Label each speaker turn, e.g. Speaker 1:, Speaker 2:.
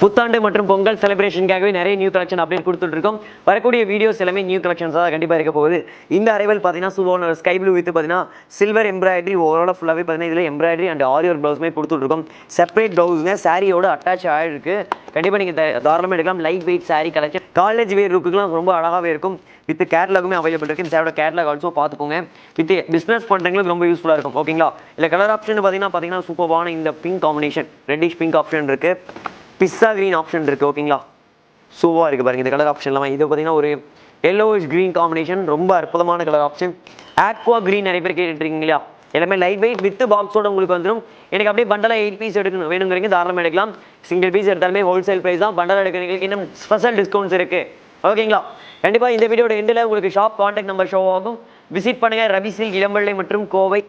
Speaker 1: புத்தாண்டு மற்றும் பொங்கல் செலிப்ரேஷனுக்காகவே நிறைய நியூ கலெக்ஷன் அப்டேட் கொடுத்துட்டு இருக்கோம். வரக்கூடிய வீடியோஸ் எல்லாமே நியூ கலெக்ஷன்ஸ் தான் கண்டிப்பாக இருக்க போகுது. இந்த அரைவல் பார்த்தீங்கன்னா சூப்பரான ஸ்கை ப்ளூ வித் பார்த்தீங்கன்னா சில்வர் எம்ப்ராய்டரி ஓவரால் ஃபுல்லாகவே பார்த்தீங்கன்னா இதில் எம்ப்ராய்டரி அண்ட் ஆரியர் ப்ளவுஸுமே கொடுத்துட்ருக்கோம். செப்பரேட் ப்ளவுஸுங்க சாரியோட அட்டாச் ஆகிருக்கு. கண்டிப்பாக நீங்கள் தாராளமாக எடுக்கலாம். Lightweight sari collection college wear லுக்குலாம் ரொம்ப அழகாகவே இருக்கும். வித் கேட்லாகுமே அவைலபிள் இருக்குது. இந்த சேரோட கேட்லாக் ஆல்சோ பார்த்துக்கோங்க. வித் பிஸ்னஸ் பண்ணுறவங்களுக்கு ரொம்ப யூஸ்ஃபுல்லாக இருக்கும். ஓகேங்களா? இல்லை கலர் ஆப்ஷன் பார்த்தீங்கன்னா சூப்பரான இந்த pink combination reddish pink option இருக்குது. பிஸ்ஸா கிரீன் ஆப்ஷன் இருக்குது. ஓகேங்களா? சூப்பராக இருக்குது பாருங்கள் இந்த கலர் ஆப்ஷன் இல்லாமல். இது பார்த்தீங்கன்னா ஒரு எல்லோயிஷ் கிரீன் காம்பினேஷன் ரொம்ப அற்புதமான கலர் ஆப்ஷன். ஆக்வா கிரீன் நிறைய பேர் கேட்டுருக்கீங்க இல்லையா? எல்லாமே லைட் வெயிட் வித் பாக்ஸோட உங்களுக்கு வந்துடும். எனக்கு அப்படியே பண்டலாக 8 பீஸ் எடுக்கணும் வேணுங்கிறீங்க தாராளமாக எடுக்கலாம். சிங்கிள் பீஸ் எடுத்தாலுமே ஹோல்சேல் ப்ரைஸ் தான். பண்டலாக எடுக்கிறீங்களுக்கு இன்னும் ஸ்பெஷல் டிஸ்கவுண்ட்ஸ் இருக்குது. ஓகேங்களா? கண்டிப்பாக இந்த வீடியோட எண்டில் உங்களுக்கு ஷாப் கான்டாக்ட் நம்பர் ஷோ ஆகும். விசிட் பண்ணுங்கள். ரவி சில்க் இளம்பள்ளை மற்றும் கோவை.